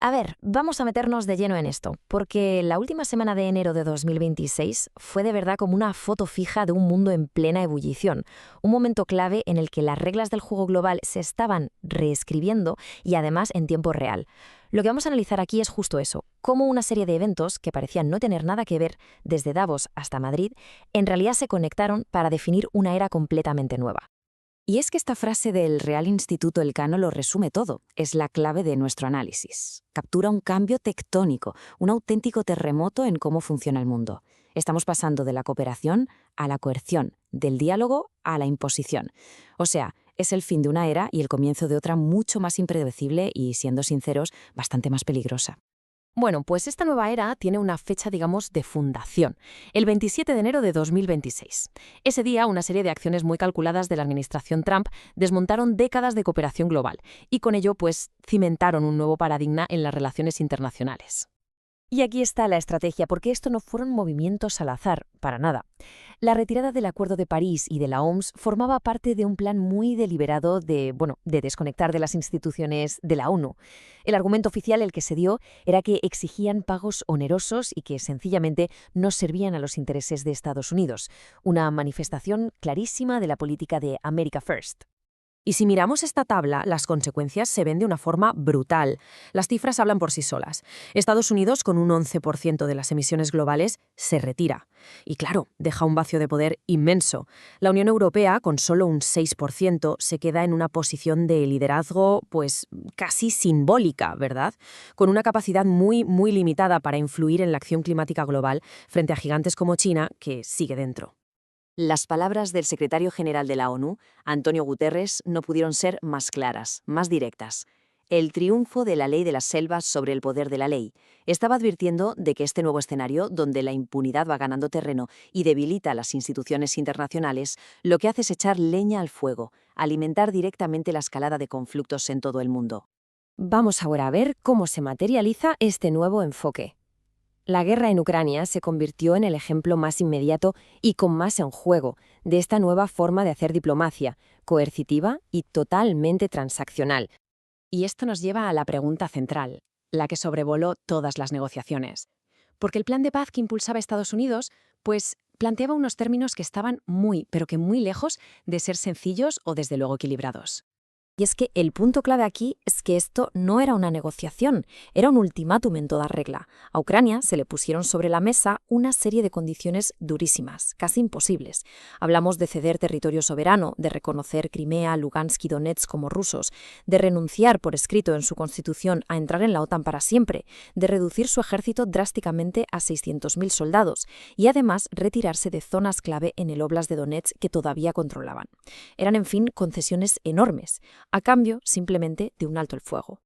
A ver, vamos a meternos de lleno en esto, porque la última semana de enero de 2026 fue de verdad como una foto fija de un mundo en plena ebullición, un momento clave en el que las reglas del juego global se estaban reescribiendo y además en tiempo real. Lo que vamos a analizar aquí es justo eso, cómo una serie de eventos que parecían no tener nada que ver, desde Davos hasta Madrid, en realidad se conectaron para definir una era completamente nueva. Y es que esta frase del Real Instituto Elcano lo resume todo, es la clave de nuestro análisis. Captura un cambio tectónico, un auténtico terremoto en cómo funciona el mundo. Estamos pasando de la cooperación a la coerción, del diálogo a la imposición. O sea, es el fin de una era y el comienzo de otra mucho más impredecible y, siendo sinceros, bastante más peligrosa. Bueno, pues esta nueva era tiene una fecha, digamos, de fundación, el 27 de enero de 2026. Ese día, una serie de acciones muy calculadas de la administración Trump desmontaron décadas de cooperación global y con ello, pues, cimentaron un nuevo paradigma en las relaciones internacionales. Y aquí está la estrategia, porque esto no fueron movimientos al azar, para nada. La retirada del Acuerdo de París y de la OMS formaba parte de un plan muy deliberado de desconectar de las instituciones de la ONU. El argumento oficial, el que se dio, era que exigían pagos onerosos y que sencillamente no servían a los intereses de Estados Unidos. Una manifestación clarísima de la política de America First. Y si miramos esta tabla, las consecuencias se ven de una forma brutal. Las cifras hablan por sí solas. Estados Unidos, con un 11% de las emisiones globales, se retira. Y claro, deja un vacío de poder inmenso. La Unión Europea, con solo un 6%, se queda en una posición de liderazgo, pues, casi simbólica, ¿verdad? Con una capacidad muy, muy limitada para influir en la acción climática global frente a gigantes como China, que sigue dentro. Las palabras del secretario general de la ONU, Antonio Guterres, no pudieron ser más claras, más directas. El triunfo de la ley de las selvas sobre el poder de la ley. Estaba advirtiendo de que este nuevo escenario, donde la impunidad va ganando terreno y debilita las instituciones internacionales, lo que hace es echar leña al fuego, alimentar directamente la escalada de conflictos en todo el mundo. Vamos ahora a ver cómo se materializa este nuevo enfoque. La guerra en Ucrania se convirtió en el ejemplo más inmediato y con más en juego de esta nueva forma de hacer diplomacia, coercitiva y totalmente transaccional. Y esto nos lleva a la pregunta central, la que sobrevoló todas las negociaciones. Porque el plan de paz que impulsaba Estados Unidos, pues planteaba unos términos que estaban muy, pero que muy lejos de ser sencillos o desde luego equilibrados. Y es que el punto clave aquí es que esto no era una negociación, era un ultimátum en toda regla. A Ucrania se le pusieron sobre la mesa una serie de condiciones durísimas, casi imposibles. Hablamos de ceder territorio soberano, de reconocer Crimea, Lugansk y Donetsk como rusos, de renunciar por escrito en su constitución a entrar en la OTAN para siempre, de reducir su ejército drásticamente a 600.000 soldados y además retirarse de zonas clave en el Oblast de Donetsk que todavía controlaban. Eran, en fin, concesiones enormes, a cambio simplemente de un alto el fuego.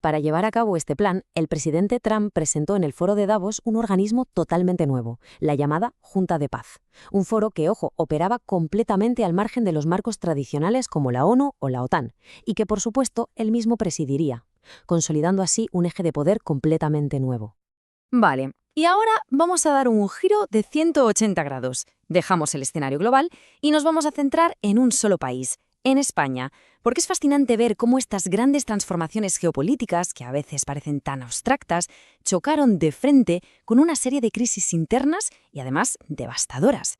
Para llevar a cabo este plan, el presidente Trump presentó en el foro de Davos un organismo totalmente nuevo, la llamada Junta de Paz. Un foro que, ojo, operaba completamente al margen de los marcos tradicionales como la ONU o la OTAN, y que, por supuesto, él mismo presidiría, consolidando así un eje de poder completamente nuevo. Vale, y ahora vamos a dar un giro de 180 grados. Dejamos el escenario global y nos vamos a centrar en un solo país, en España, porque es fascinante ver cómo estas grandes transformaciones geopolíticas, que a veces parecen tan abstractas, chocaron de frente con una serie de crisis internas y además devastadoras.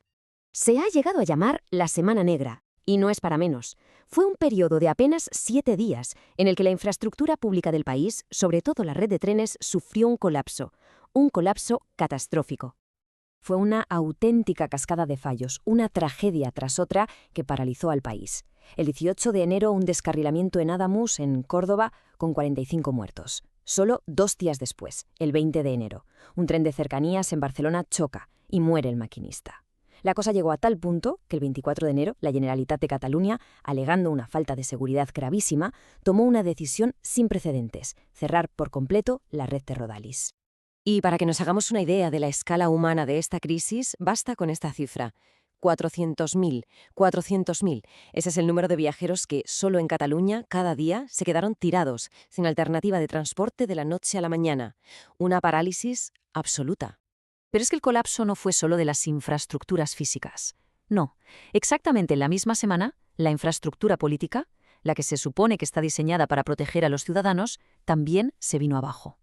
Se ha llegado a llamar la Semana Negra, y no es para menos. Fue un periodo de apenas 7 días en el que la infraestructura pública del país, sobre todo la red de trenes, sufrió un colapso catastrófico. Fue una auténtica cascada de fallos, una tragedia tras otra que paralizó al país. El 18 de enero, un descarrilamiento en Adamuz, en Córdoba, con 45 muertos. Solo 2 días después, el 20 de enero, un tren de cercanías en Barcelona choca y muere el maquinista. La cosa llegó a tal punto que el 24 de enero, la Generalitat de Cataluña, alegando una falta de seguridad gravísima, tomó una decisión sin precedentes: cerrar por completo la red de Rodalis. Y para que nos hagamos una idea de la escala humana de esta crisis, basta con esta cifra. 400.000. 400.000. Ese es el número de viajeros que, solo en Cataluña, cada día se quedaron tirados, sin alternativa de transporte de la noche a la mañana. Una parálisis absoluta. Pero es que el colapso no fue solo de las infraestructuras físicas. No, exactamente en la misma semana, la infraestructura política, la que se supone que está diseñada para proteger a los ciudadanos, también se vino abajo.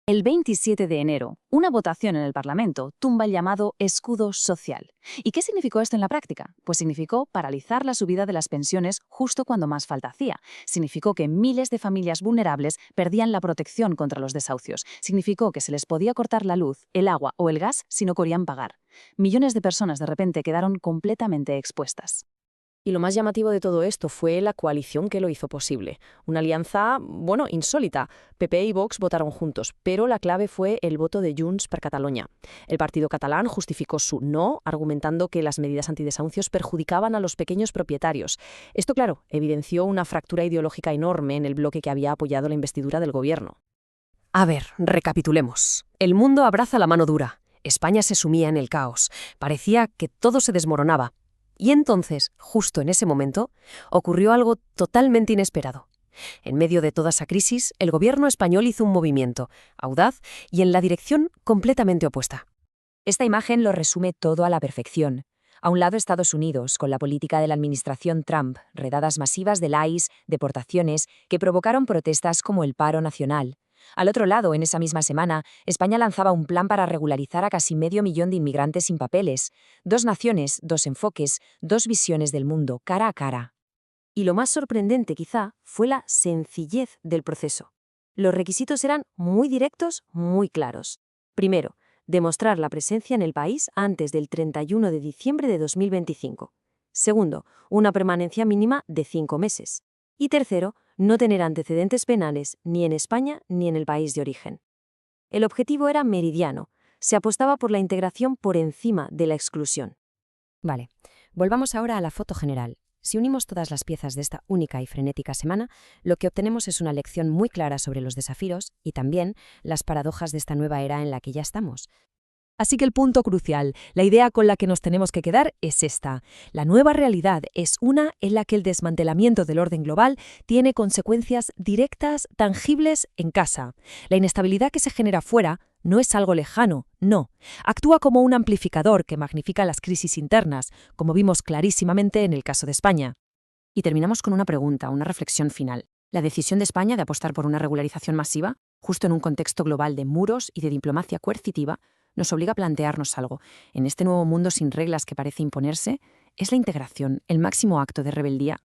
El 27 de enero, una votación en el Parlamento tumba el llamado escudo social. ¿Y qué significó esto en la práctica? Pues significó paralizar la subida de las pensiones justo cuando más falta hacía. Significó que miles de familias vulnerables perdían la protección contra los desahucios. Significó que se les podía cortar la luz, el agua o el gas si no querían pagar. Millones de personas de repente quedaron completamente expuestas. Y lo más llamativo de todo esto fue la coalición que lo hizo posible. Una alianza, insólita. PP y Vox votaron juntos, pero la clave fue el voto de Junts per Catalunya. El partido catalán justificó su no, argumentando que las medidas antidesahucios perjudicaban a los pequeños propietarios. Esto, claro, evidenció una fractura ideológica enorme en el bloque que había apoyado la investidura del gobierno. A ver, recapitulemos. El mundo abraza la mano dura. España se sumía en el caos. Parecía que todo se desmoronaba. Y entonces, justo en ese momento, ocurrió algo totalmente inesperado. En medio de toda esa crisis, el gobierno español hizo un movimiento, audaz y en la dirección completamente opuesta. Esta imagen lo resume todo a la perfección. A un lado Estados Unidos, con la política de la administración Trump, redadas masivas del ICE, deportaciones, que provocaron protestas como el paro nacional. Al otro lado, en esa misma semana, España lanzaba un plan para regularizar a casi 500.000 de inmigrantes sin papeles. 2 naciones, 2 enfoques, 2 visiones del mundo, cara a cara. Y lo más sorprendente, quizá, fue la sencillez del proceso. Los requisitos eran muy directos, muy claros. Primero, demostrar la presencia en el país antes del 31 de diciembre de 2025. Segundo, una permanencia mínima de 5 meses. Y tercero, no tener antecedentes penales ni en España ni en el país de origen. El objetivo era meridiano. Se apostaba por la integración por encima de la exclusión. Vale, volvamos ahora a la foto general. Si unimos todas las piezas de esta única y frenética semana, lo que obtenemos es una lección muy clara sobre los desafíos y también las paradojas de esta nueva era en la que ya estamos. Así que el punto crucial, la idea con la que nos tenemos que quedar es esta. La nueva realidad es una en la que el desmantelamiento del orden global tiene consecuencias directas, tangibles en casa. La inestabilidad que se genera fuera no es algo lejano, no. Actúa como un amplificador que magnifica las crisis internas, como vimos clarísimamente en el caso de España. Y terminamos con una pregunta, una reflexión final. ¿La decisión de España de apostar por una regularización masiva, justo en un contexto global de muros y de diplomacia coercitiva, nos obliga a plantearnos algo? En este nuevo mundo sin reglas que parece imponerse, ¿es la integración el máximo acto de rebeldía?